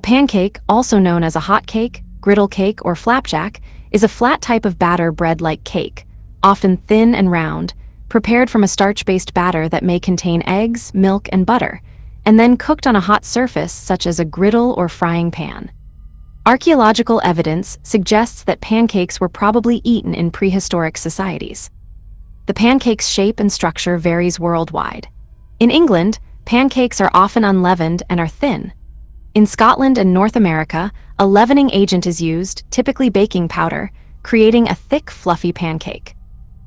A pancake, also known as a hot cake, griddle cake, or flapjack, is a flat type of batter bread-like cake, often thin and round, prepared from a starch-based batter that may contain eggs, milk, and butter, and then cooked on a hot surface such as a griddle or frying pan. Archaeological evidence suggests that pancakes were probably eaten in prehistoric societies. The pancake's shape and structure varies worldwide. In England, pancakes are often unleavened and are thin. In Scotland and North America, a leavening agent is used, typically baking powder, creating a thick, fluffy pancake.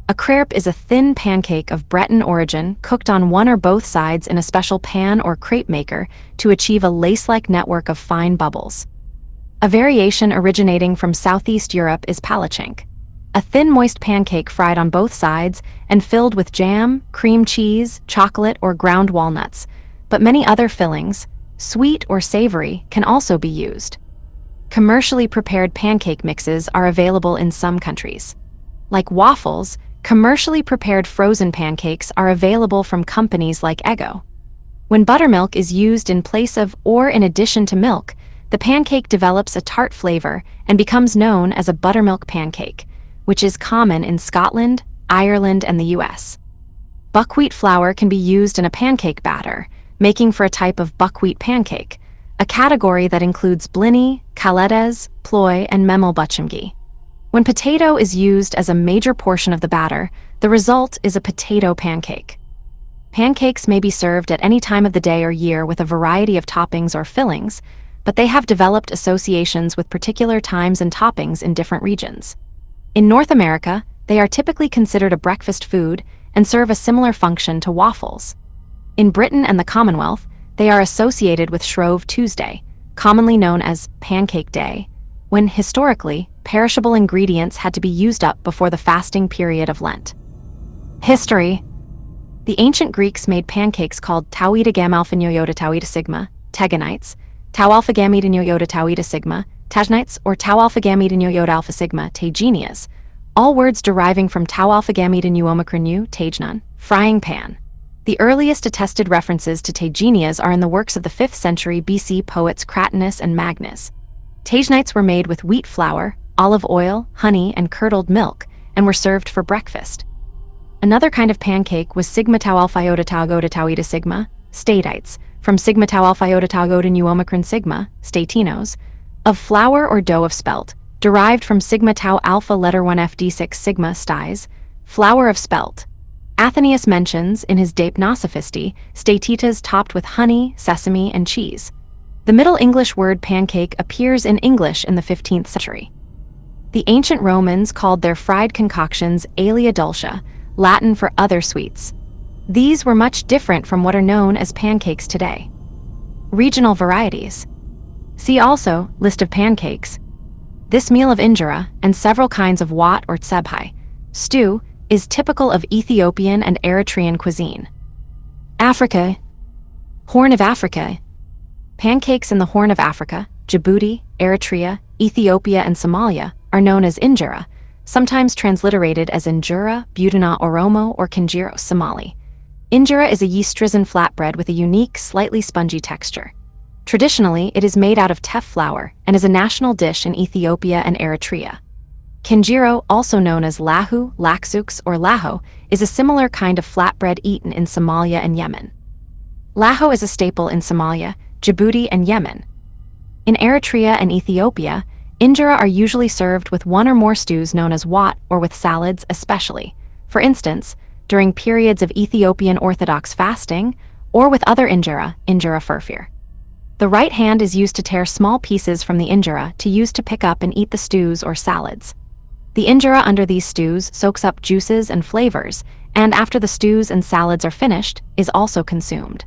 A crepe is a thin pancake of Breton origin cooked on one or both sides in a special pan or crepe maker to achieve a lace-like network of fine bubbles. A variation originating from Southeast Europe is palachink, a thin, moist pancake fried on both sides and filled with jam, cream cheese, chocolate, or ground walnuts, but many other fillings, sweet or savory, can also be used. Commercially prepared pancake mixes are available in some countries. Like waffles, commercially prepared frozen pancakes are available from companies like Eggo. When buttermilk is used in place of or in addition to milk, the pancake develops a tart flavor and becomes known as a buttermilk pancake, which is common in Scotland, Ireland, and the US. Buckwheat flour can be used in a pancake batter, making for a type of buckwheat pancake, a category that includes blini, kaledes, ploy, and memel. When potato is used as a major portion of the batter, the result is a potato pancake. Pancakes may be served at any time of the day or year with a variety of toppings or fillings, but they have developed associations with particular times and toppings in different regions. In North America, they are typically considered a breakfast food and serve a similar function to waffles. In Britain and the Commonwealth, they are associated with Shrove Tuesday, commonly known as Pancake Day, when historically, perishable ingredients had to be used up before the fasting period of Lent. History. The ancient Greeks made pancakes called tau eta gamma alpha nu iota tau eta sigma, teganites, tau alpha gamma eta nu iota tau eta sigma, tajnites, or tau alpha gamma eta nu iota alpha sigma, tagenias, all words deriving from tau alpha gamma eta nu omicron nu, tagnon, frying pan. The earliest attested references to tagenias are in the works of the 5th century BC poets Cratinus and Magnus. Tagenites were made with wheat flour, olive oil, honey, and curdled milk, and were served for breakfast. Another kind of pancake was sigma tau alpha iota tau iota tau eta sigma, statites, from sigma tau alpha iota tau iota nu omicron sigma, statinos, of flour or dough of spelt, derived from sigma tau alpha letter 1 fd6 sigma sties, flour of spelt. Athenaeus mentions, in his De Pnosophisti, statitas topped with honey, sesame, and cheese. The Middle English word pancake appears in English in the 15th century. The ancient Romans called their fried concoctions alia dulcia, Latin for other sweets. These were much different from what are known as pancakes today. Regional varieties. See also, list of pancakes. This meal of injera, and several kinds of wat or tsebhai, stew, is typical of Ethiopian and Eritrean cuisine. Africa. Horn of Africa. Pancakes in the Horn of Africa, Djibouti, Eritrea, Ethiopia, and Somalia are known as injera, sometimes transliterated as injera, budana oromo, or kinjiro, Somali. Injera is a yeast-risen flatbread with a unique, slightly spongy texture. Traditionally, it is made out of teff flour and is a national dish in Ethiopia and Eritrea. Kinjiro, also known as lahu, laksux, or laho, is a similar kind of flatbread eaten in Somalia and Yemen. Laho is a staple in Somalia, Djibouti, and Yemen. In Eritrea and Ethiopia, injera are usually served with one or more stews known as wat or with salads especially, for instance, during periods of Ethiopian Orthodox fasting, or with other injera furfur. The right hand is used to tear small pieces from the injera to use to pick up and eat the stews or salads. The injera under these stews soaks up juices and flavors, and after the stews and salads are finished, is also consumed.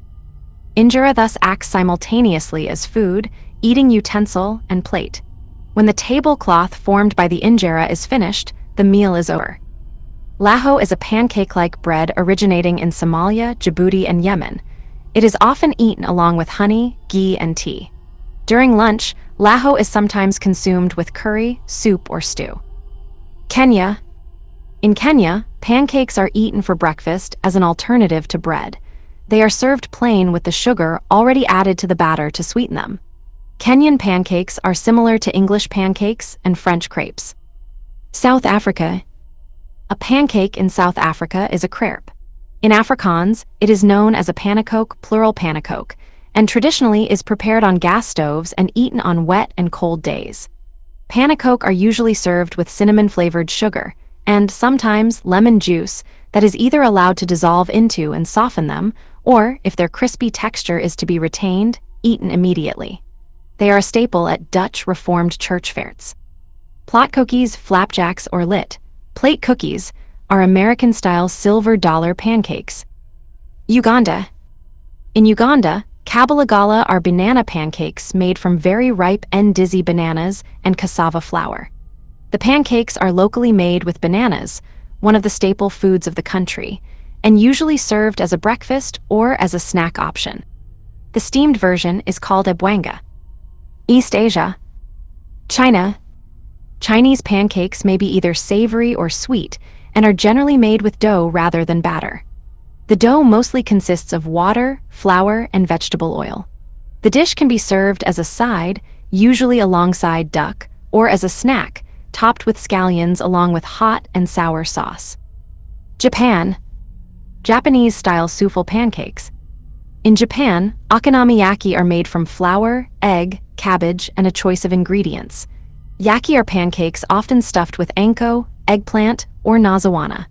Injera thus acts simultaneously as food, eating utensil, and plate. When the tablecloth formed by the injera is finished, the meal is over. Laho is a pancake-like bread originating in Somalia, Djibouti, and Yemen. It is often eaten along with honey, ghee, and tea. During lunch, laho is sometimes consumed with curry, soup, or stew. Kenya. In Kenya, pancakes are eaten for breakfast as an alternative to bread. They are served plain with the sugar already added to the batter to sweeten them. Kenyan pancakes are similar to English pancakes and French crepes. South Africa. A pancake in South Africa is a crepe. In Afrikaans, it is known as a pannekoek, plural pannekoek, and traditionally is prepared on gas stoves and eaten on wet and cold days. Pannekoek are usually served with cinnamon-flavored sugar, and sometimes lemon juice that is either allowed to dissolve into and soften them, or, if their crispy texture is to be retained, eaten immediately. They are a staple at Dutch Reformed church fairs. Plotkoekies, flapjacks, or plate cookies are American-style silver dollar pancakes. Uganda. In Uganda, kabalagala are banana pancakes made from very ripe Ndizi bananas and cassava flour. The pancakes are locally made with bananas, one of the staple foods of the country, and usually served as a breakfast or as a snack option. The steamed version is called ebwanga. East Asia. China. Chinese pancakes may be either savory or sweet and are generally made with dough rather than batter. The dough mostly consists of water, flour, and vegetable oil. The dish can be served as a side, usually alongside duck, or as a snack, topped with scallions along with hot and sour sauce. Japan. Japanese-style souffle pancakes. In Japan, okonomiyaki are made from flour, egg, cabbage, and a choice of ingredients. Yaki are pancakes often stuffed with anko, eggplant, or nazawana.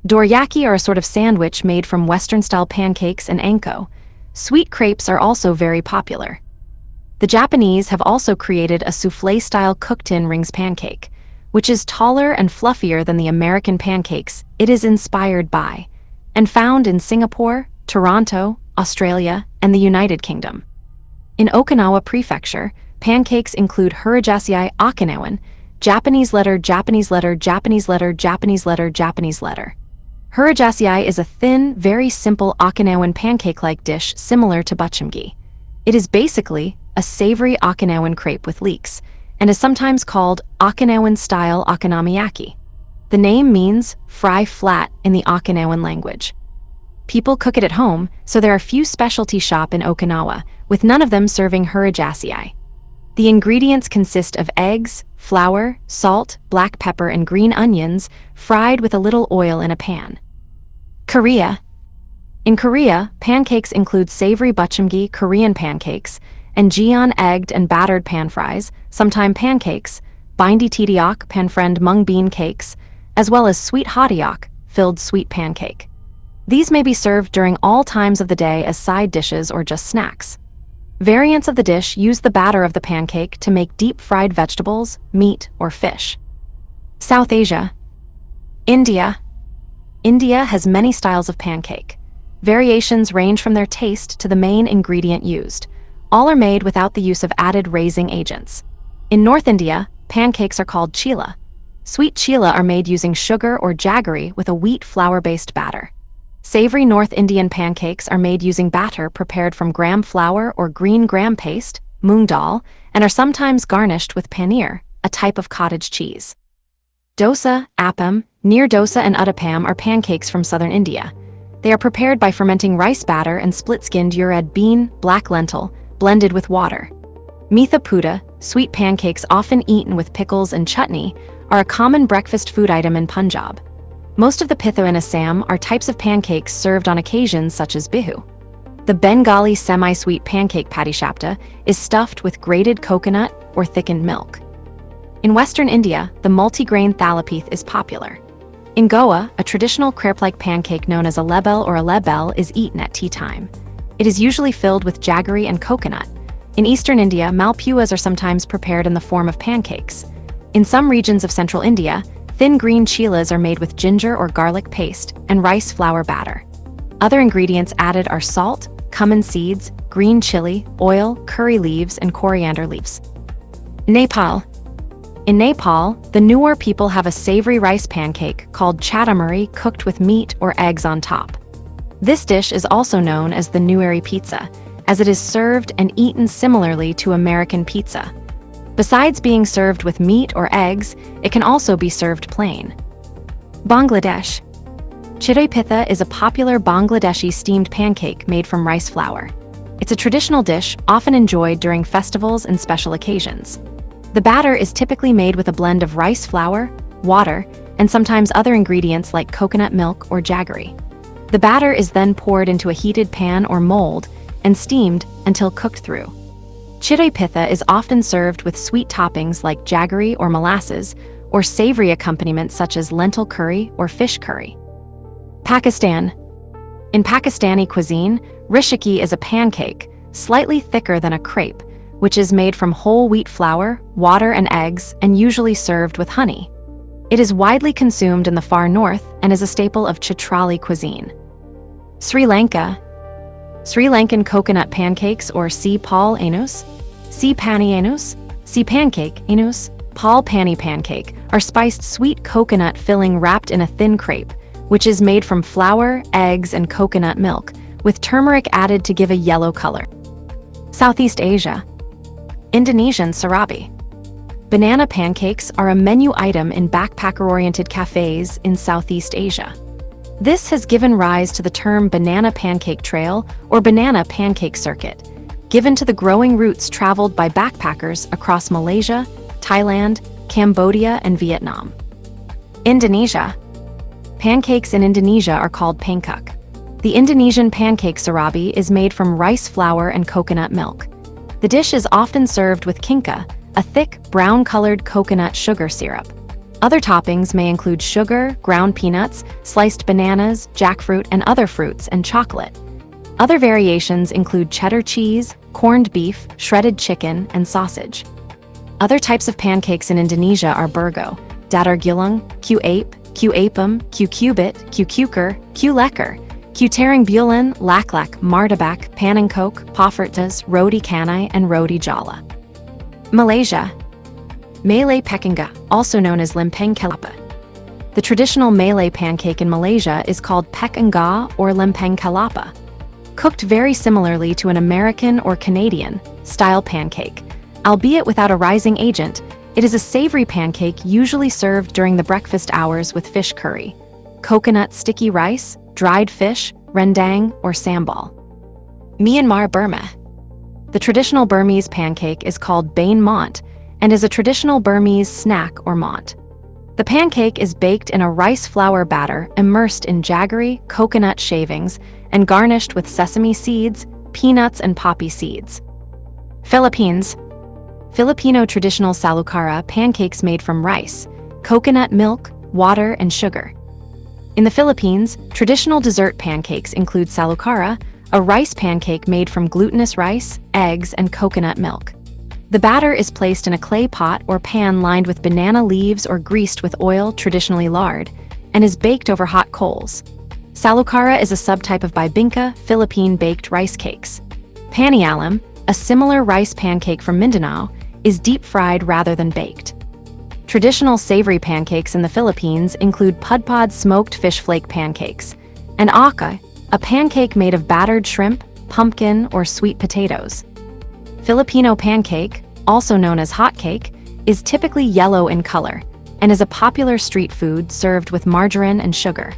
Dorayaki are a sort of sandwich made from Western-style pancakes and anko. Sweet crepes are also very popular. The Japanese have also created a soufflé-style cooked-in rings pancake, which is taller and fluffier than the American pancakes it is inspired by, and found in Singapore, Toronto, Australia, and the United Kingdom. In Okinawa Prefecture, pancakes include hurajasei Okinawan, Japanese letter, Japanese letter, Japanese letter, Japanese letter, Japanese letter. Hurajasei is a thin, very simple Okinawan pancake-like dish similar to buchimgi. It is basically a savory Okinawan crepe with leeks, and is sometimes called Okinawan-style okonomiyaki. The name means fry flat in the Okinawan language. People cook it at home, so there are few specialty shops in Okinawa, with none of them serving hurajasei. The ingredients consist of eggs, flour, salt, black pepper, and green onions, fried with a little oil in a pan. Korea. In Korea, pancakes include savory buchimgi Korean pancakes, and jeon egged and battered pan fries, sometimes pancakes, bindi tteok pan-friend mung bean cakes, as well as sweet hotteok, filled sweet pancake. These may be served during all times of the day as side dishes or just snacks. Variants of the dish use the batter of the pancake to make deep-fried vegetables, meat, or fish. South Asia. India. India has many styles of pancake. Variations range from their taste to the main ingredient used. All are made without the use of added raising agents. In North India, pancakes are called chilla. Sweet chilla are made using sugar or jaggery with a wheat flour-based batter. Savory North Indian pancakes are made using batter prepared from gram flour or green gram paste, moong dal, and are sometimes garnished with paneer, a type of cottage cheese. Dosa, appam, neer dosa, and uttapam are pancakes from southern India. They are prepared by fermenting rice batter and split-skinned urid bean, black lentil, blended with water. Meetha puda, sweet pancakes often eaten with pickles and chutney, are a common breakfast food item in Punjab. Most of the pitho in Assam are types of pancakes served on occasions such as Bihu. The Bengali semi-sweet pancake patishapta is stuffed with grated coconut or thickened milk. In Western India, the multi-grain thalapith is popular. In Goa, a traditional crepe-like pancake known as a lebel or a lebel is eaten at tea time. It is usually filled with jaggery and coconut. In Eastern India, malpuas are sometimes prepared in the form of pancakes. In some regions of central India, thin green chillas are made with ginger or garlic paste and rice flour batter. Other ingredients added are salt, cumin seeds, green chili, oil, curry leaves, and coriander leaves. Nepal. In Nepal, the Newar people have a savory rice pancake called chatamuri cooked with meat or eggs on top. This dish is also known as the Newari pizza, as it is served and eaten similarly to American pizza. Besides being served with meat or eggs, it can also be served plain. Bangladesh. Chidoi pitha is a popular Bangladeshi steamed pancake made from rice flour. It's a traditional dish often enjoyed during festivals and special occasions. The batter is typically made with a blend of rice flour, water, and sometimes other ingredients like coconut milk or jaggery. The batter is then poured into a heated pan or mold and steamed until cooked through. Chire pitha is often served with sweet toppings like jaggery or molasses, or savory accompaniments such as lentil curry or fish curry. Pakistan. In Pakistani cuisine, rishiki is a pancake, slightly thicker than a crepe, which is made from whole wheat flour, water, and eggs, and usually served with honey. It is widely consumed in the far north and is a staple of Chhatrali cuisine. Sri Lanka. Sri Lankan coconut pancakes, or si pal anus, si pani anus, si pancake anus, pal pani pancake, are spiced sweet coconut filling wrapped in a thin crepe, which is made from flour, eggs, and coconut milk, with turmeric added to give a yellow color. Southeast Asia. Indonesian sarabi. Banana pancakes are a menu item in backpacker-oriented cafes in Southeast Asia. This has given rise to the term banana pancake trail or banana pancake circuit, given to the growing routes traveled by backpackers across Malaysia, Thailand, Cambodia, and Vietnam. Indonesia. Pancakes in Indonesia are called pancake. The Indonesian pancake sarabi is made from rice flour and coconut milk. The dish is often served with kinka, a thick, brown-colored coconut sugar syrup. Other toppings may include sugar, ground peanuts, sliced bananas, jackfruit, and other fruits, and chocolate. Other variations include cheddar cheese, corned beef, shredded chicken, and sausage. Other types of pancakes in Indonesia are burgo, dadar gulung, q-ape, q-apem, q-cubit, q-cuker, q-lekker, q-taring bulan, laklak, martabak, panangkok, poffertjes, roti canai, and roti jala. Malaysia. Malay pekinga, also known as lempeng kelapa. The traditional Malay pancake in Malaysia is called pekinga or lempeng kelapa. Cooked very similarly to an American or Canadian style pancake, albeit without a rising agent, it is a savory pancake usually served during the breakfast hours with fish curry, coconut sticky rice, dried fish, rendang, or sambal. Myanmar, Burma. The traditional Burmese pancake is called bain mont and is a traditional Burmese snack or mont. The pancake is baked in a rice flour batter immersed in jaggery, coconut shavings, and garnished with sesame seeds, peanuts, and poppy seeds. Philippines. Filipino traditional salukara pancakes made from rice, coconut milk, water, and sugar. In the Philippines, traditional dessert pancakes include salukara, a rice pancake made from glutinous rice, eggs, and coconut milk. The batter is placed in a clay pot or pan lined with banana leaves or greased with oil, traditionally lard, and is baked over hot coals. Salukara is a subtype of bibingka, Philippine baked rice cakes. Panialam, a similar rice pancake from Mindanao, is deep-fried rather than baked. Traditional savory pancakes in the Philippines include pudpod smoked fish flake pancakes, and aka, a pancake made of battered shrimp, pumpkin, or sweet potatoes. Filipino pancake, also known as hot cake, is typically yellow in color and is a popular street food served with margarine and sugar.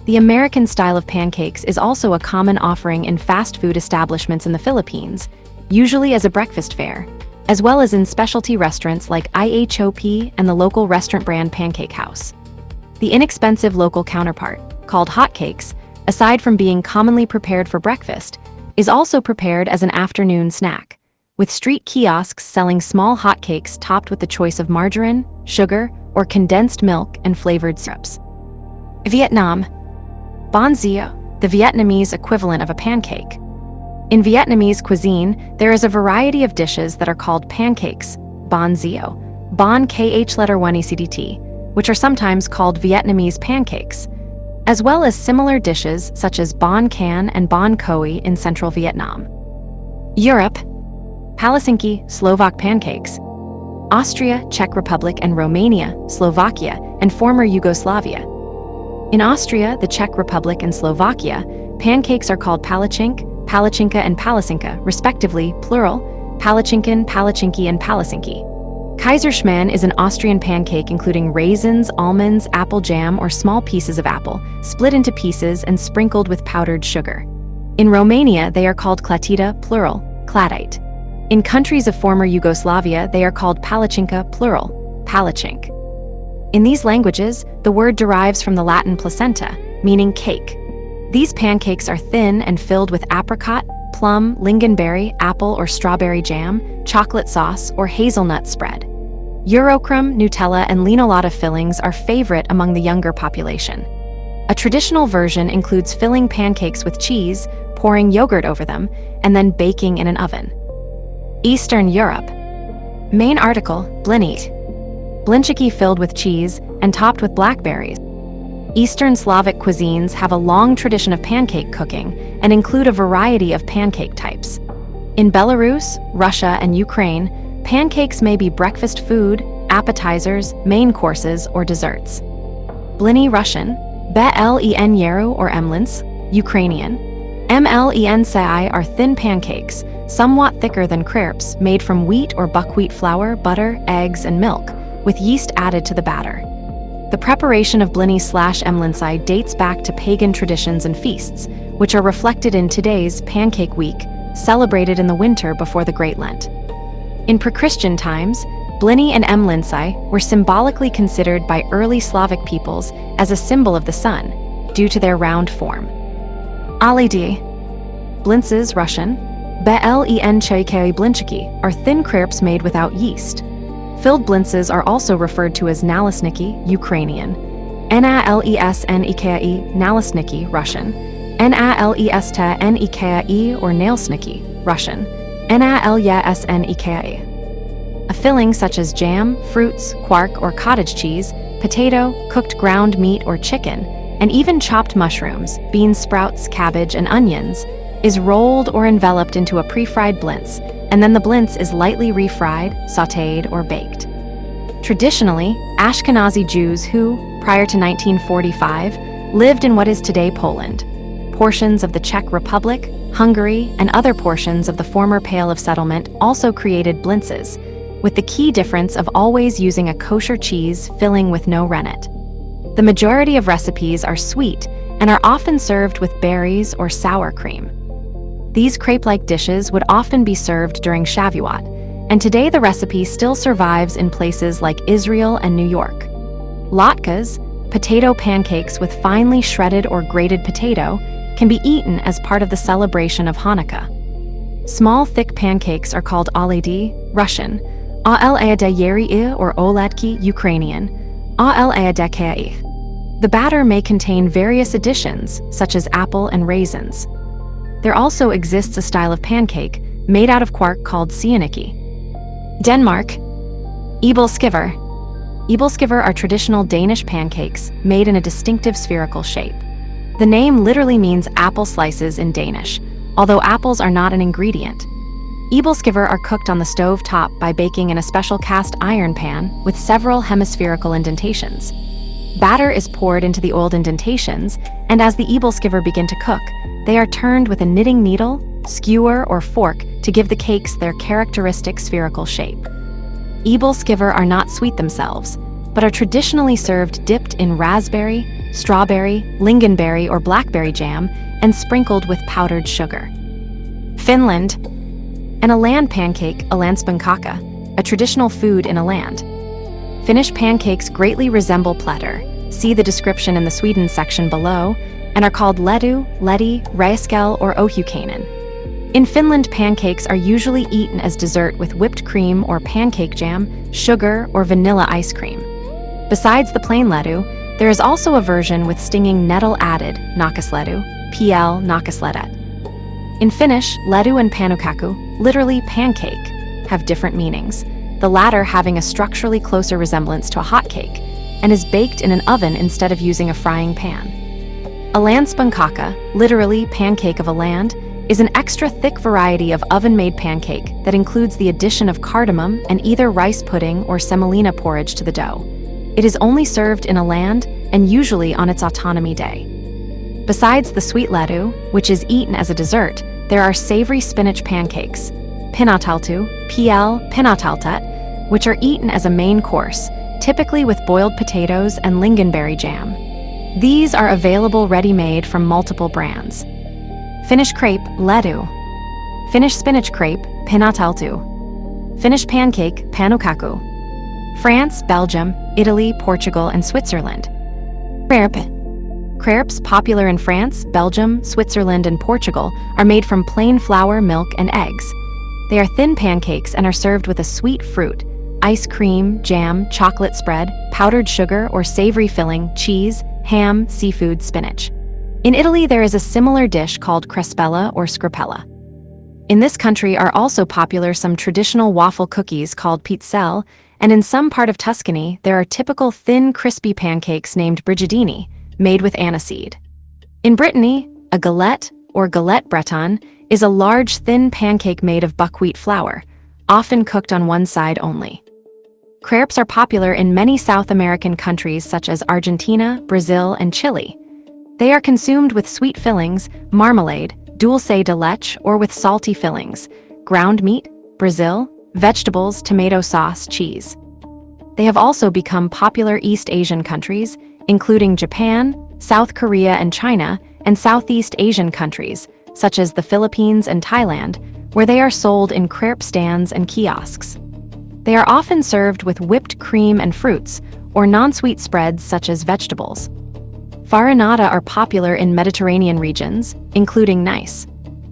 The American style of pancakes is also a common offering in fast food establishments in the Philippines, usually as a breakfast fare, as well as in specialty restaurants like IHOP and the local restaurant brand Pancake House. The inexpensive local counterpart, called hotcakes, aside from being commonly prepared for breakfast, is also prepared as an afternoon snack, with street kiosks selling small hotcakes topped with the choice of margarine, sugar, or condensed milk and flavored syrups. Vietnam. Bánh xèo, the Vietnamese equivalent of a pancake. In Vietnamese cuisine, there is a variety of dishes that are called pancakes, bánh xèo, bánh kh letter 1 ECDT, which are sometimes called Vietnamese pancakes, as well as similar dishes such as bánh can and bánh khoi in central Vietnam. Europe. Helsinki, Slovak pancakes. Austria, Czech Republic, and Romania, Slovakia, and former Yugoslavia. In Austria, the Czech Republic, and Slovakia, pancakes are called palacink, palachinka, and palacinka, respectively, plural, palachinkin, palachinki, and palacinki. Kaiserschmarrn is an Austrian pancake including raisins, almonds, apple jam, or small pieces of apple, split into pieces and sprinkled with powdered sugar. In Romania, they are called clatita, plural, clatite. In countries of former Yugoslavia, they are called palacinca, plural, palachink. In these languages, the word derives from the Latin placenta, meaning cake. These pancakes are thin and filled with apricot, plum, lingonberry, apple or strawberry jam, chocolate sauce, or hazelnut spread. Eurocrem, Nutella, and linolata fillings are favorite among the younger population. A traditional version includes filling pancakes with cheese, pouring yogurt over them, and then baking in an oven. Eastern Europe. Main article, blini. Blinchiki filled with cheese and topped with blackberries. Eastern Slavic cuisines have a long tradition of pancake cooking and include a variety of pancake types. In Belarus, Russia, and Ukraine, pancakes may be breakfast food, appetizers, main courses, or desserts. Blini Russian, Blen yeru or emlins, Ukrainian. Mlensai are thin pancakes, somewhat thicker than crepes, made from wheat or buckwheat flour, butter, eggs, and milk, with yeast added to the batter. The preparation of blini/emlensai dates back to pagan traditions and feasts, which are reflected in today's Pancake Week, celebrated in the winter before the Great Lent. In pre-Christian times, blini and emlensai were symbolically considered by early Slavic peoples as a symbol of the sun, due to their round form. Alidi. Blintzes Russian, Blen blinchiki, are thin crepes made without yeast. Filled blintzes are also referred to as nalesniki, Ukrainian, nalesnikai, nalesniki, Russian, nalestnikai or nailsniki, Russian, nalesnikai. A filling such as jam, fruits, quark or cottage cheese, potato, cooked ground meat or chicken, and even chopped mushrooms, bean sprouts, cabbage, and onions, is rolled or enveloped into a pre-fried blintz, and then the blintz is lightly refried, sautéed, or baked. Traditionally, Ashkenazi Jews who, prior to 1945, lived in what is today Poland, portions of the Czech Republic, Hungary, and other portions of the former Pale of Settlement also created blintzes, with the key difference of always using a kosher cheese filling with no rennet. The majority of recipes are sweet and are often served with berries or sour cream. These crepe-like dishes would often be served during Shavuot, and today the recipe still survives in places like Israel and New York. Latkes, potato pancakes with finely shredded or grated potato, can be eaten as part of the celebration of Hanukkah. Small, thick pancakes are called aledi, Russian, al-ayadayeri or oladki, Ukrainian, al-ayadakei. The batter may contain various additions, such as apple and raisins. There also exists a style of pancake made out of quark called sieniki. Denmark. Ibelskiver. Ibelskiver are traditional Danish pancakes made in a distinctive spherical shape. The name literally means apple slices in Danish, although apples are not an ingredient. Ibelskiver are cooked on the stove top by baking in a special cast iron pan with several hemispherical indentations. Batter is poured into the old indentations, and as the ibelskiver begin to cook, they are turned with a knitting needle, skewer, or fork to give the cakes their characteristic spherical shape. Ibelskiver are not sweet themselves, but are traditionally served dipped in raspberry, strawberry, lingonberry, or blackberry jam and sprinkled with powdered sugar. Finland. An Åland pancake, Ålandspannkaka, a traditional food in Åland. Finnish pancakes greatly resemble plätter, see the description in the Sweden section below, and are called ledu, ledi, räiskel, or ohukainen. In Finland, pancakes are usually eaten as dessert with whipped cream or pancake jam, sugar, or vanilla ice cream. Besides the plain ledu, there is also a version with stinging nettle added, nakasledu, pl nakasledet. In Finnish, ledu and panukaku, literally pancake, have different meanings, the latter having a structurally closer resemblance to a hot cake, and is baked in an oven instead of using a frying pan. Ålandspannkaka, literally pancake of Åland, is an extra thick variety of oven-made pancake that includes the addition of cardamom and either rice pudding or semolina porridge to the dough. It is only served in Åland and usually on its autonomy day. Besides the sweet ledu, which is eaten as a dessert, there are savory spinach pancakes, pinataltu, pl pinataltet, which are eaten as a main course, typically with boiled potatoes and lingonberry jam. These are available ready-made from multiple brands. Finnish crepe, ledu. Finnish spinach crepe, pinataltu. Finnish pancake, panukaku. France, Belgium, Italy, Portugal, and Switzerland. Crepe. Crepes, popular in France, Belgium, Switzerland, and Portugal, are made from plain flour, milk, and eggs. They are thin pancakes and are served with a sweet fruit, ice cream, jam, chocolate spread, powdered sugar, or savory filling, cheese, ham, seafood, spinach. In Italy, there is a similar dish called crespella or scripella. In this country are also popular some traditional waffle cookies called pizzelle, and in some part of Tuscany, there are typical thin, crispy pancakes named brigidini, made with aniseed. In Brittany, a galette, or galette bretonne, is a large, thin pancake made of buckwheat flour, often cooked on one side only. Crepes are popular in many South American countries such as Argentina, Brazil, and Chile. They are consumed with sweet fillings, marmalade, dulce de leche, or with salty fillings, ground meat, Brazil, vegetables, tomato sauce, cheese. They have also become popular East Asian countries, including Japan, South Korea and China, and Southeast Asian countries, such as the Philippines and Thailand, where they are sold in crepe stands and kiosks. They are often served with whipped cream and fruits, or non-sweet spreads such as vegetables. Farinata are popular in Mediterranean regions, including Nice.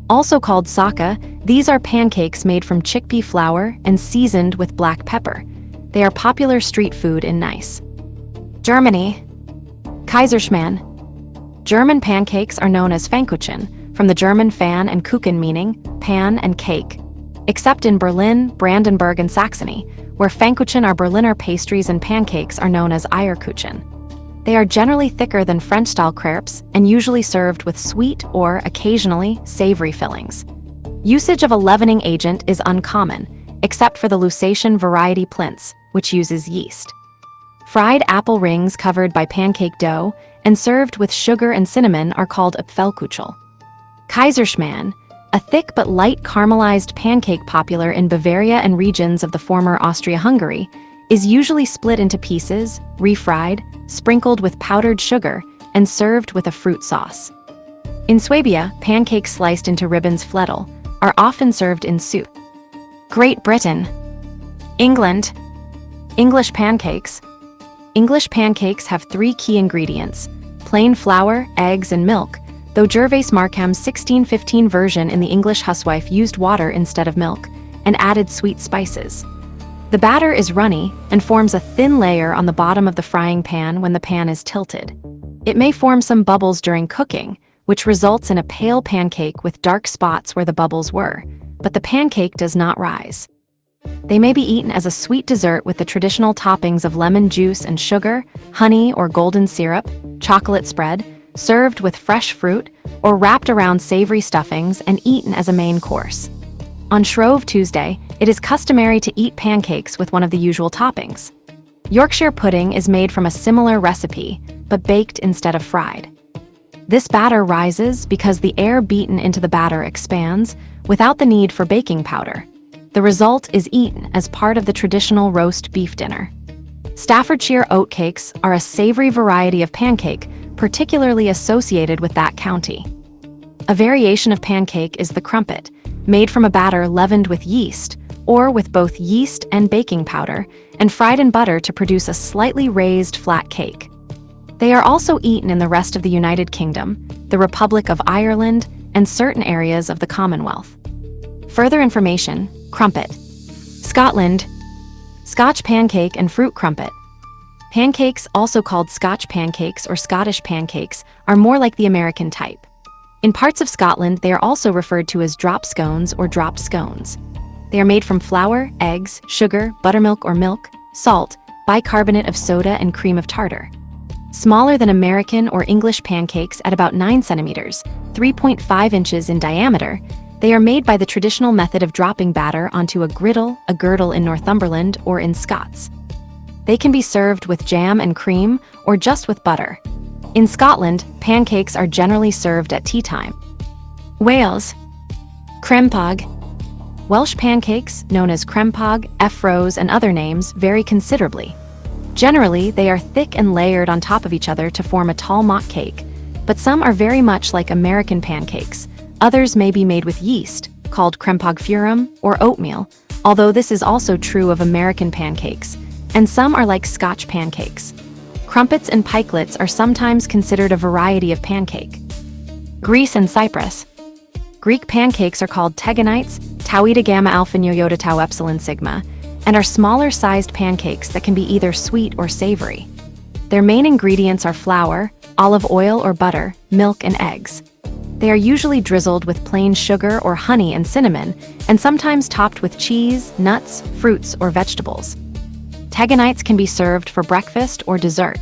Also called saka, these are pancakes made from chickpea flour and seasoned with black pepper. They are popular street food in Nice. Germany. Kaiserschmarrn. German pancakes are known as Pfannkuchen, from the German Pfann and Kuchen meaning pan and cake. Except in Berlin, Brandenburg, and Saxony, where Pfannkuchen are Berliner pastries and pancakes are known as Eierkuchen. They are generally thicker than French-style crepes and usually served with sweet or, occasionally, savory fillings. Usage of a leavening agent is uncommon, except for the Lusatian variety Plinz, which uses yeast. Fried apple rings covered by pancake dough and served with sugar and cinnamon are called Apfelkuchel. Kaiserschmarrn, a thick but light caramelized pancake popular in Bavaria and regions of the former Austria-Hungary, is usually split into pieces, refried, sprinkled with powdered sugar, and served with a fruit sauce. In Swabia, pancakes sliced into ribbons flettel are often served in soup. Great Britain. England. English pancakes. English pancakes have 3 key ingredients: plain flour, eggs, and milk, though Gervase Markham's 1615 version in the English housewife used water instead of milk and added sweet spices. The batter is runny and forms a thin layer on the bottom of the frying pan when the pan is tilted. It may form some bubbles during cooking, which results in a pale pancake with dark spots where the bubbles were, but the pancake does not rise. They may be eaten as a sweet dessert with the traditional toppings of lemon juice and sugar, honey or golden syrup, chocolate spread, served with fresh fruit, or wrapped around savory stuffings and eaten as a main course. On Shrove Tuesday, it is customary to eat pancakes with one of the usual toppings. Yorkshire pudding is made from a similar recipe, but baked instead of fried. This batter rises because the air beaten into the batter expands without the need for baking powder. The result is eaten as part of the traditional roast beef dinner. Staffordshire oatcakes are a savory variety of pancake, particularly associated with that county. A variation of pancake is the crumpet, made from a batter leavened with yeast, or with both yeast and baking powder, and fried in butter to produce a slightly raised flat cake. They are also eaten in the rest of the United Kingdom, the Republic of Ireland, and certain areas of the Commonwealth. Further information: crumpet. Scotland. Scotch pancake and fruit crumpet. Pancakes, also called Scotch pancakes or Scottish pancakes, are more like the American type. In parts of Scotland, they are also referred to as drop scones or dropped scones. They are made from flour, eggs, sugar, buttermilk or milk, salt, bicarbonate of soda, and cream of tartar. Smaller than American or English pancakes at about 9 centimeters, 3.5 inches in diameter, they are made by the traditional method of dropping batter onto a griddle, a girdle in Northumberland or in Scots. They can be served with jam and cream or just with butter. In Scotland, pancakes are generally served at tea time. Wales. Crempog. Welsh pancakes, known as crempog, effrose, and other names, vary considerably. Generally, they are thick and layered on top of each other to form a tall mock cake, but some are very much like American pancakes, Others may be made with yeast, called crempogfurum, or oatmeal, although this is also true of American pancakes, and some are like Scotch pancakes. Crumpets and pikelets are sometimes considered a variety of pancake. Greece and Cyprus. Greek pancakes are called teganites, tau eta gamma alpha nu iota tau epsilon sigma, and are smaller-sized pancakes that can be either sweet or savory. Their main ingredients are flour, olive oil or butter, milk, and eggs. They are usually drizzled with plain sugar or honey and cinnamon, and sometimes topped with cheese, nuts, fruits, or vegetables. Teganites can be served for breakfast or dessert,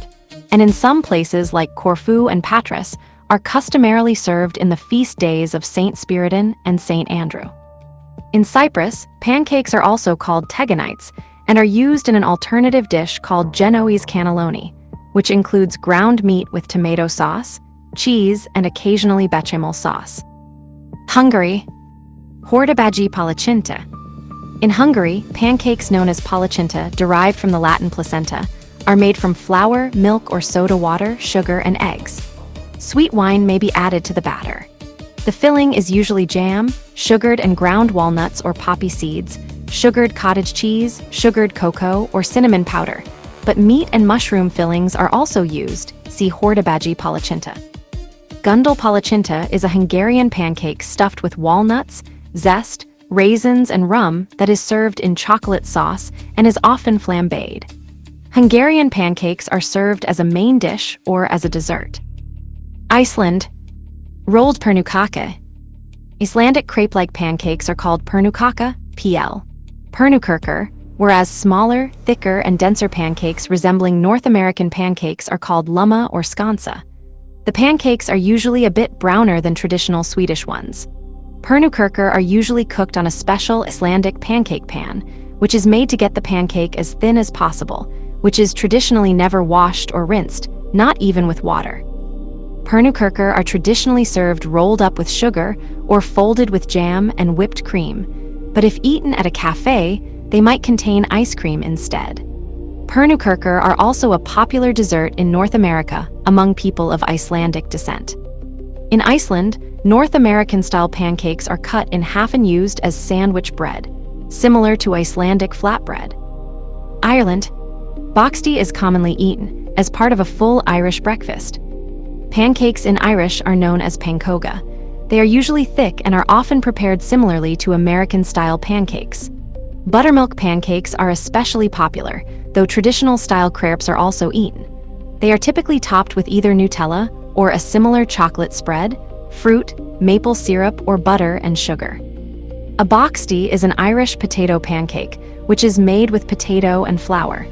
and in some places like Corfu and Patras, are customarily served in the feast days of Saint Spiridon and Saint Andrew. In Cyprus, pancakes are also called teganites and are used in an alternative dish called Genoese cannelloni, which includes ground meat with tomato sauce, cheese, and occasionally bechamel sauce. Hungary. Hortobagi palacinta. In Hungary, pancakes known as palacinta, derived from the Latin placenta, are made from flour, milk or soda water, sugar, and eggs. Sweet wine may be added to the batter. The filling is usually jam, sugared and ground walnuts or poppy seeds, sugared cottage cheese, sugared cocoa, or cinnamon powder, but meat and mushroom fillings are also used. See Hortobagi palacinta. Gundul palacinta is a Hungarian pancake stuffed with walnuts, zest, raisins, and rum that is served in chocolate sauce and is often flambéed. Hungarian pancakes are served as a main dish or as a dessert. Iceland. Rolled pernukaka. Icelandic crepe-like pancakes are called pernukaka, PL. Pernukirker, whereas smaller, thicker, and denser pancakes resembling North American pancakes are called lumma or skansa. The pancakes are usually a bit browner than traditional Swedish ones. Pernukirker are usually cooked on a special Icelandic pancake pan, which is made to get the pancake as thin as possible, which is traditionally never washed or rinsed, not even with water. Pernukirker are traditionally served rolled up with sugar or folded with jam and whipped cream, but if eaten at a cafe, they might contain ice cream instead. Pernukirker are also a popular dessert in North America among people of Icelandic descent. In Iceland, North American-style pancakes are cut in half and used as sandwich bread, similar to Icelandic flatbread. Ireland. Boxty is commonly eaten as part of a full Irish breakfast. Pancakes in Irish are known as pancoga. They are usually thick and are often prepared similarly to American-style pancakes. Buttermilk pancakes are especially popular, though traditional-style crepes are also eaten. They are typically topped with either Nutella or a similar chocolate spread, fruit, maple syrup, or butter and sugar. A boxty is an Irish potato pancake, which is made with potato and flour.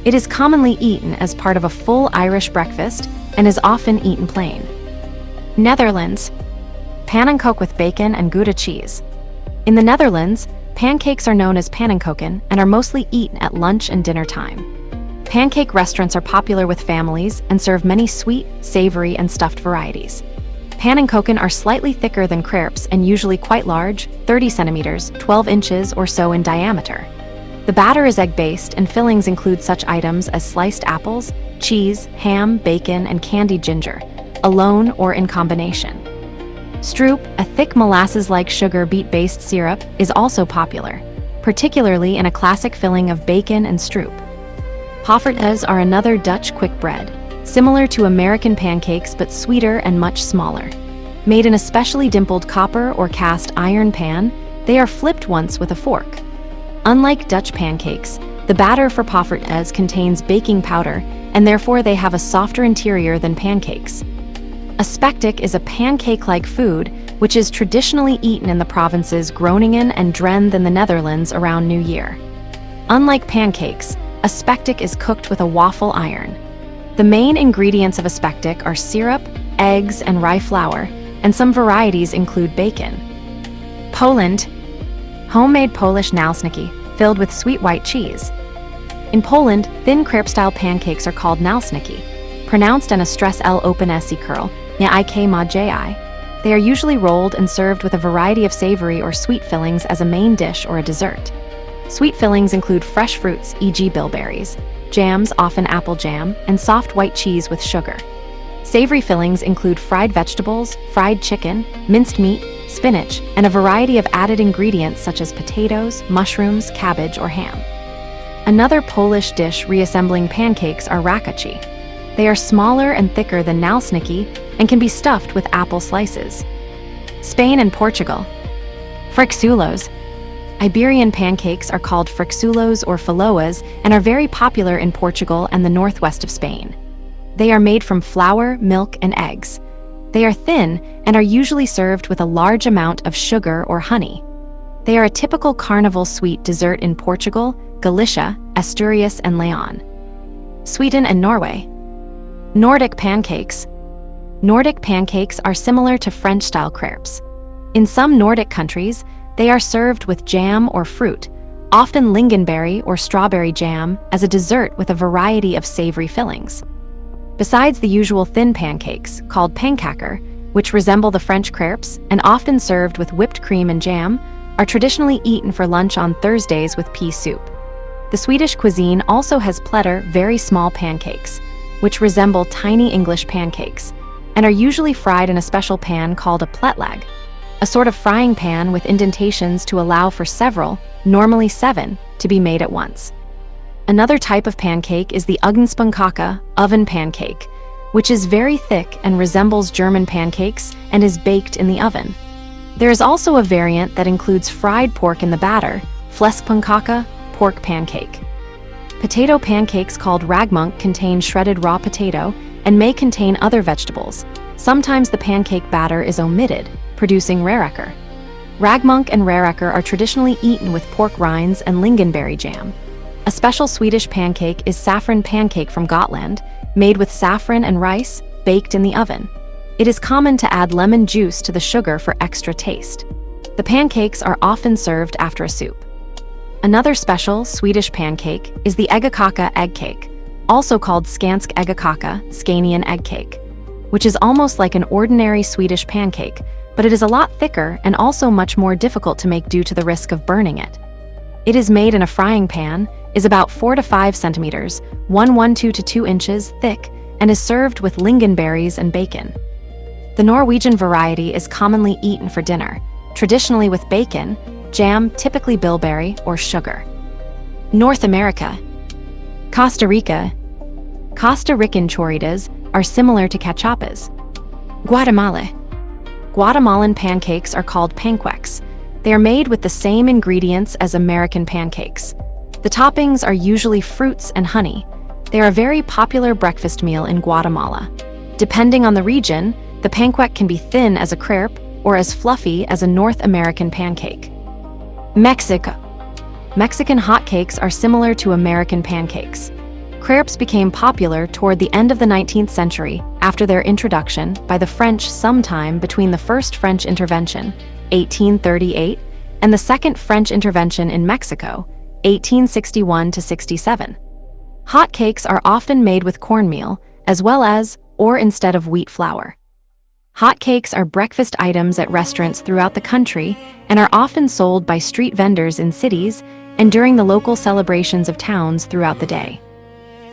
It is commonly eaten as part of a full Irish breakfast and is often eaten plain. Netherlands. Pannenkoek with bacon and Gouda cheese. In the Netherlands, pancakes are known as pannenkoeken and are mostly eaten at lunch and dinner time. Pancake restaurants are popular with families and serve many sweet, savory, and stuffed varieties. Pannenkoeken are slightly thicker than crepes and usually quite large, 30 centimeters, 12 inches or so in diameter. The batter is egg-based and fillings include such items as sliced apples, cheese, ham, bacon, and candied ginger, alone or in combination. Stroop, a thick molasses-like sugar beet-based syrup, is also popular, particularly in a classic filling of bacon and stroop. Poffertjes are another Dutch quick bread, similar to American pancakes but sweeter and much smaller. Made in a specially dimpled copper or cast iron pan, they are flipped once with a fork. Unlike Dutch pancakes, the batter for poffertjes contains baking powder, and therefore they have a softer interior than pancakes. A spektik is a pancake-like food, which is traditionally eaten in the provinces Groningen and Drenthe in the Netherlands around New Year. Unlike pancakes, a spektik is cooked with a waffle iron. The main ingredients of a spektik are syrup, eggs, and rye flour, and some varieties include bacon. Poland. Homemade Polish nalsniki, filled with sweet white cheese. In Poland, thin crepe-style pancakes are called nalsniki, pronounced and a stress L open S curl, nia ik ma ji. They are usually rolled and served with a variety of savory or sweet fillings as a main dish or a dessert. Sweet fillings include fresh fruits, e.g. bilberries, jams, often apple jam, and soft white cheese with sugar. Savory fillings include fried vegetables, fried chicken, minced meat, spinach, and a variety of added ingredients such as potatoes, mushrooms, cabbage, or ham. Another Polish dish reassembling pancakes are rakaci. They are smaller and thicker than naleśniki and can be stuffed with apple slices. Spain and Portugal. Fricsulos. Iberian pancakes are called fricsulos or filoas and are very popular in Portugal and the northwest of Spain. They are made from flour, milk, and eggs. They are thin and are usually served with a large amount of sugar or honey. They are a typical carnival sweet dessert in Portugal, Galicia, Asturias, and Leon. Sweden and Norway. Nordic pancakes. Nordic pancakes are similar to French-style crepes. In some Nordic countries, they are served with jam or fruit, often lingonberry or strawberry jam, as a dessert with a variety of savory fillings. Besides the usual thin pancakes, called pancakes, which resemble the French crepes and often served with whipped cream and jam, are traditionally eaten for lunch on Thursdays with pea soup. The Swedish cuisine also has plättar, very small pancakes, which resemble tiny English pancakes, and are usually fried in a special pan called a plättlägg, a sort of frying pan with indentations to allow for several, normally 7, to be made at once. Another type of pancake is the ugnspannkaka, oven pancake, which is very thick and resembles German pancakes and is baked in the oven. There is also a variant that includes fried pork in the batter, fläskpannkaka, pork pancake. Potato pancakes called raggmunk contain shredded raw potato and may contain other vegetables. Sometimes the pancake batter is omitted, producing rarekker. Raggmunk and rarekker are traditionally eaten with pork rinds and lingonberry jam. A special Swedish pancake is saffron pancake from Gotland, made with saffron and rice, baked in the oven. It is common to add lemon juice to the sugar for extra taste. The pancakes are often served after a soup. Another special Swedish pancake is the äggakaka egg cake, also called skansk äggakaka, Scanian egg cake, which is almost like an ordinary Swedish pancake, but it is a lot thicker and also much more difficult to make due to the risk of burning it. It is made in a frying pan, is about 4 to 5 centimeters, 1 to 2 inches thick, and is served with lingonberries and bacon. The Norwegian variety is commonly eaten for dinner, traditionally with bacon, jam, typically bilberry, or sugar. North America. Costa Rica. Costa Rican chorritas are similar to cachapas. Guatemala. Guatemalan pancakes are called panqueques. They are made with the same ingredients as American pancakes. The toppings are usually fruits and honey. They are a very popular breakfast meal in Guatemala. Depending on the region, the panqueque can be thin as a crepe or as fluffy as a North American pancake. Mexico. Mexican hotcakes are similar to American pancakes. Crepes became popular toward the end of the 19th century after their introduction by the French sometime between the First French Intervention, 1838, and the Second French Intervention in Mexico, 1861 to 67. Hotcakes are often made with cornmeal, as well as, or instead of wheat flour. Hotcakes are breakfast items at restaurants throughout the country and are often sold by street vendors in cities and during the local celebrations of towns throughout the day.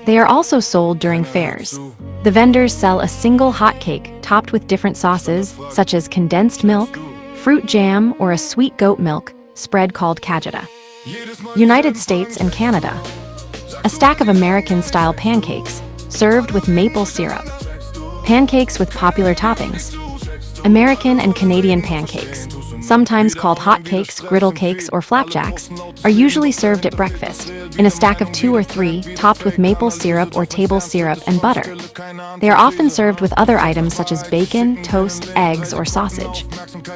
They are also sold during fairs. The vendors sell a single hotcake topped with different sauces, such as condensed milk, fruit jam, or a sweet goat milk spread called cajeta. United States and Canada. A stack of American-style pancakes, served with maple syrup. Pancakes with popular toppings. American and Canadian pancakes, sometimes called hotcakes, griddle cakes, or flapjacks, are usually served at breakfast, in a stack of 2 or 3, topped with maple syrup or table syrup and butter. They are often served with other items such as bacon, toast, eggs, or sausage.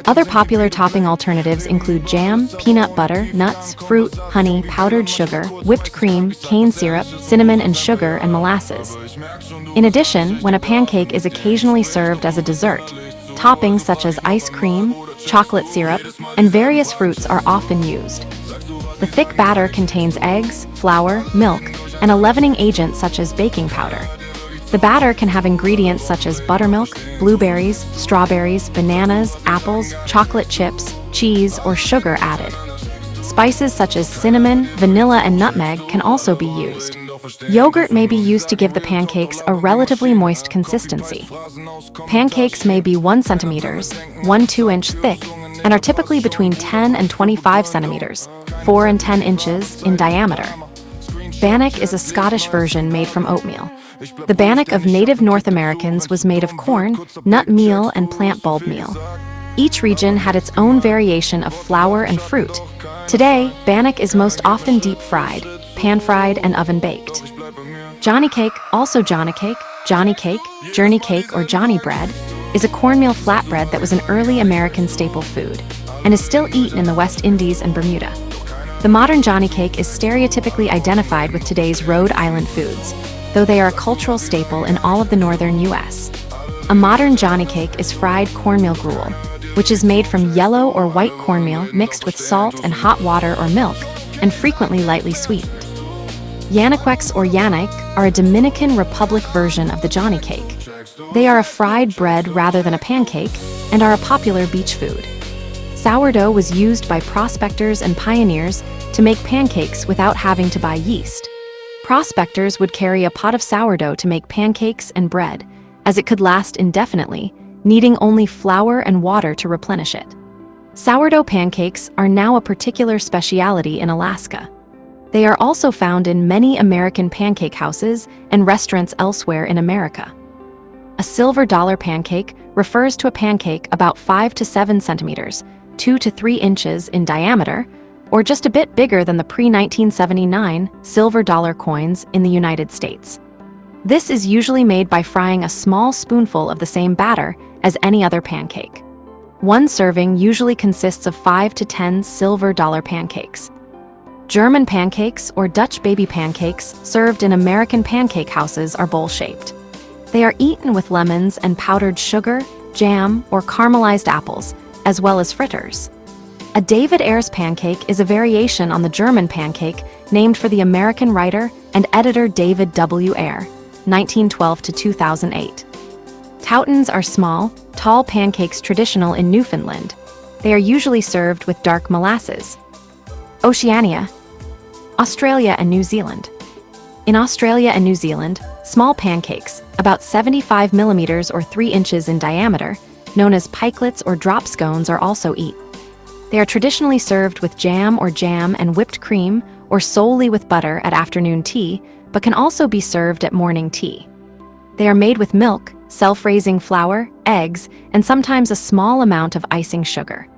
Other popular topping alternatives include jam, peanut butter, nuts, fruit, honey, powdered sugar, whipped cream, cane syrup, cinnamon and sugar, and molasses. In addition, when a pancake is occasionally served as a dessert, toppings such as ice cream, chocolate syrup, and various fruits are often used. The thick batter contains eggs, flour, milk, and a leavening agent such as baking powder. The batter can have ingredients such as buttermilk, blueberries, strawberries, bananas, apples, chocolate chips, cheese, or sugar added. Spices such as cinnamon, vanilla, and nutmeg can also be used. Yogurt may be used to give the pancakes a relatively moist consistency. Pancakes may be 1 centimeters, 1 2-inch thick, and are typically between 10 and 25 centimeters, 4 and 10 inches, in diameter. Bannock is a Scottish version made from oatmeal. The bannock of native North Americans was made of corn, nut meal, and plant bulb meal. Each region had its own variation of flour and fruit. Today, bannock is most often deep-fried, pan-fried, and oven-baked. Johnny cake, also Johnny cake, journey cake, or Johnny bread, is a cornmeal flatbread that was an early American staple food, and is still eaten in the West Indies and Bermuda. The modern Johnny cake is stereotypically identified with today's Rhode Island foods, though they are a cultural staple in all of the northern U.S. A modern Johnny cake is fried cornmeal gruel, which is made from yellow or white cornmeal mixed with salt and hot water or milk, and frequently lightly sweetened. Yanaquecs or yannick are a Dominican Republic version of the Johnny cake. They are a fried bread rather than a pancake, and are a popular beach food. Sourdough was used by prospectors and pioneers to make pancakes without having to buy yeast. Prospectors would carry a pot of sourdough to make pancakes and bread, as it could last indefinitely, needing only flour and water to replenish it. Sourdough pancakes are now a particular specialty in Alaska. They are also found in many American pancake houses and restaurants elsewhere in America. A silver dollar pancake refers to a pancake about 5 to 7 centimeters, 2 to 3 inches in diameter, or just a bit bigger than the pre-1979 silver dollar coins in the United States. This is usually made by frying a small spoonful of the same batter as any other pancake. One serving usually consists of 5 to 10 silver dollar pancakes. German pancakes or Dutch baby pancakes served in American pancake houses are bowl-shaped. They are eaten with lemons and powdered sugar, jam, or caramelized apples, as well as fritters. A David Ayres pancake is a variation on the German pancake named for the American writer and editor David W. Ayre, 1912 to 2008. Toutons are small, tall pancakes traditional in Newfoundland. They are usually served with dark molasses. Oceania, Australia and New Zealand. In Australia and New Zealand, small pancakes, about 75 millimeters or 3 inches in diameter, known as pikelets or drop scones, are also eaten. They are traditionally served with jam and whipped cream, or solely with butter at afternoon tea, but can also be served at morning tea. They are made with milk, self-raising flour, eggs, and sometimes a small amount of icing sugar.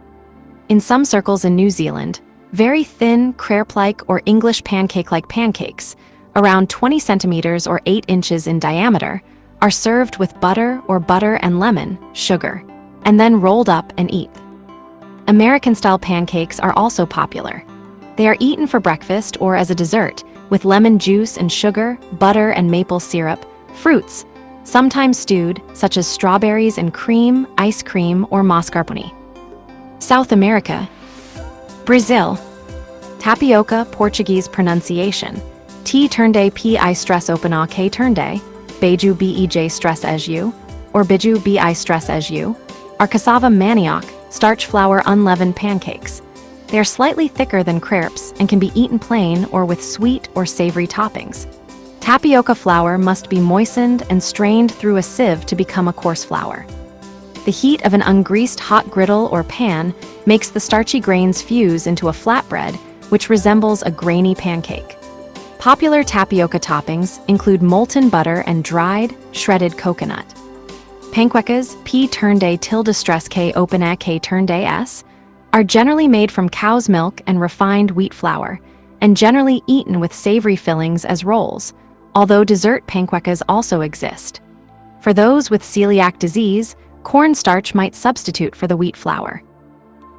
In some circles in New Zealand, very thin, crepe-like or English pancake-like pancakes, around 20 centimeters or 8 inches in diameter, are served with butter and lemon, sugar, and then rolled up and eaten. American-style pancakes are also popular. They are eaten for breakfast or as a dessert, with lemon juice and sugar, butter and maple syrup, fruits, sometimes stewed, such as strawberries and cream, ice cream, or mascarpone. South America, Brazil, tapioca, Portuguese pronunciation, T turnde pi stress open a k turnde, beju bej stress as you, or biju bi stress as you, are cassava manioc, starch flour unleavened pancakes. They are slightly thicker than crepes and can be eaten plain or with sweet or savory toppings. Tapioca flour must be moistened and strained through a sieve to become a coarse flour. The heat of an ungreased hot griddle or pan makes the starchy grains fuse into a flatbread, which resembles a grainy pancake. Popular tapioca toppings include molten butter and dried, shredded coconut. Panquecas, p turnde tilde stress k open a k turnde s, are generally made from cow's milk and refined wheat flour, and generally eaten with savory fillings as rolls, although dessert panquecas also exist. For those with celiac disease, cornstarch might substitute for the wheat flour.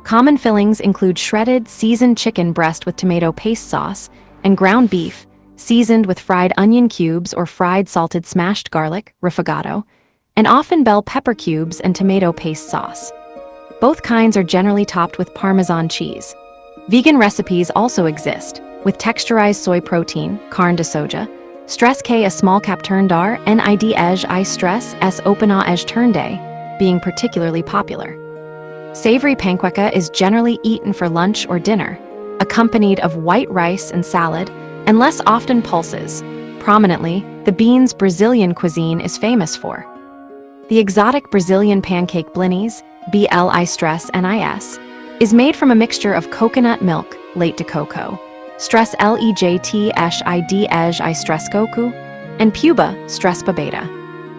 Common fillings include shredded, seasoned chicken breast with tomato paste sauce, and ground beef, seasoned with fried onion cubes or fried salted smashed garlic, rifogato, and often bell pepper cubes and tomato paste sauce. Both kinds are generally topped with Parmesan cheese. Vegan recipes also exist, with texturized soy protein, carne de soja, stress K a small cap turndar, nid I stress s opena turnday, being particularly popular. Savory panqueca is generally eaten for lunch or dinner, accompanied of white rice and salad, and less often pulses. Prominently, the beans Brazilian cuisine is famous for. The exotic Brazilian pancake blinis, BLI stress NIS, is made from a mixture of coconut milk, late de coco, stress lejtshid stress coco, and puba stress beta,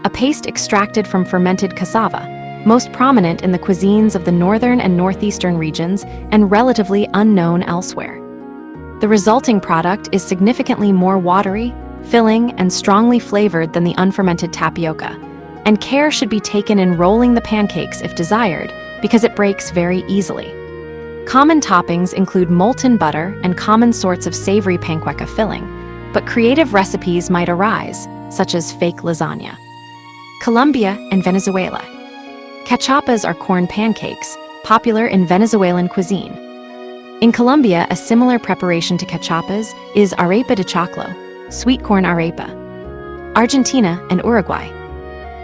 a paste extracted from fermented cassava, most prominent in the cuisines of the northern and northeastern regions and relatively unknown elsewhere. The resulting product is significantly more watery, filling, and strongly flavored than the unfermented tapioca, and care should be taken in rolling the pancakes if desired because it breaks very easily. Common toppings include molten butter and common sorts of savory panqueca filling, but creative recipes might arise, such as fake lasagna. Colombia and Venezuela. Cachapas are corn pancakes, popular in Venezuelan cuisine. In Colombia, a similar preparation to cachapas is arepa de choclo, sweet corn arepa. Argentina and Uruguay.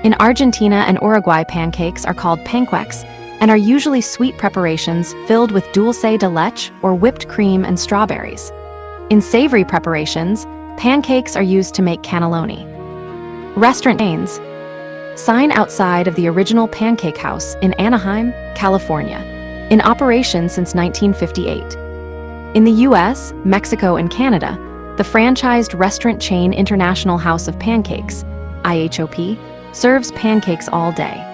In Argentina and Uruguay, pancakes are called pancakes and are usually sweet preparations filled with dulce de leche or whipped cream and strawberries. In savory preparations, pancakes are used to make cannelloni. Restaurant chains. Sign outside of the original Pancake House in Anaheim, California, in operation since 1958. In the US, Mexico, and Canada, the franchised restaurant chain International House of Pancakes, IHOP, serves pancakes all day.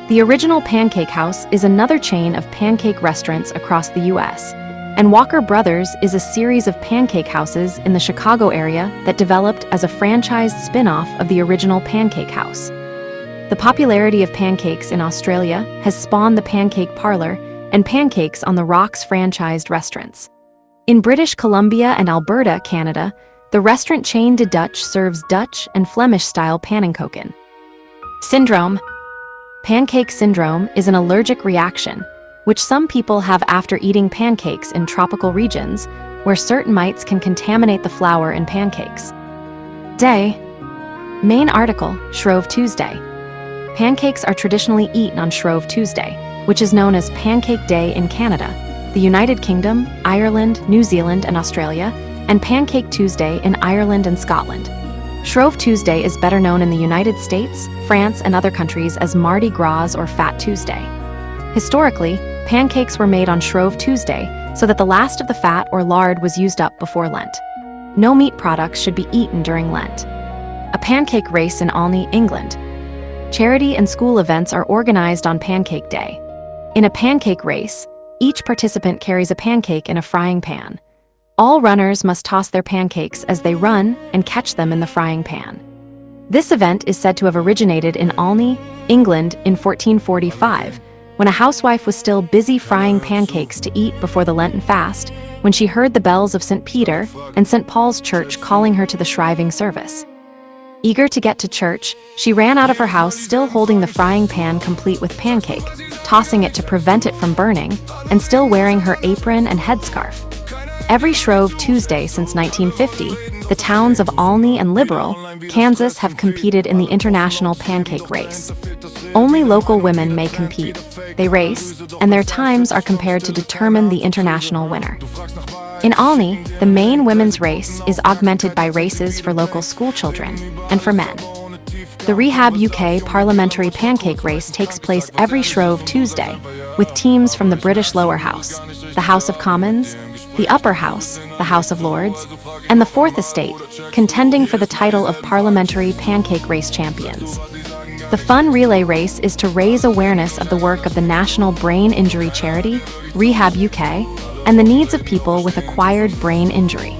The original Pancake House is another chain of pancake restaurants across the US, and Walker Brothers is a series of pancake houses in the Chicago area that developed as a franchised spin-off of the original Pancake House. The popularity of pancakes in Australia has spawned the Pancake Parlor and Pancakes on the Rocks franchised restaurants. In British Columbia and Alberta, Canada, the restaurant chain De Dutch serves Dutch and Flemish-style pannenkoeken. Syndrome. Pancake syndrome is an allergic reaction, which some people have after eating pancakes in tropical regions, where certain mites can contaminate the flour in pancakes. Day. Main article, Shrove Tuesday. Pancakes are traditionally eaten on Shrove Tuesday, which is known as Pancake Day in Canada, the United Kingdom, Ireland, New Zealand, and Australia, and Pancake Tuesday in Ireland and Scotland. Shrove Tuesday is better known in the United States, France, and other countries as Mardi Gras or Fat Tuesday. Historically, pancakes were made on Shrove Tuesday so that the last of the fat or lard was used up before Lent. No meat products should be eaten during Lent. A pancake race in Olney, England. Charity and school events are organized on Pancake Day. In a pancake race, each participant carries a pancake in a frying pan. All runners must toss their pancakes as they run and catch them in the frying pan. This event is said to have originated in Olney, England in 1445, when a housewife was still busy frying pancakes to eat before the Lenten fast, when she heard the bells of St. Peter and St. Paul's Church calling her to the shriving service. Eager to get to church, she ran out of her house still holding the frying pan complete with pancake, tossing it to prevent it from burning, and still wearing her apron and headscarf. Every Shrove Tuesday since 1950, the towns of Olney and Liberal, Kansas have competed in the international pancake race. Only local women may compete. They race, and their times are compared to determine the international winner. In Olney, the main women's race is augmented by races for local school children and for men. The Rehab UK Parliamentary Pancake Race takes place every Shrove Tuesday, with teams from the British Lower House, the House of Commons, the Upper House, the House of Lords, and the Fourth Estate, contending for the title of Parliamentary Pancake Race champions. The fun relay race is to raise awareness of the work of the national brain injury charity, Rehab UK, and the needs of people with acquired brain injury.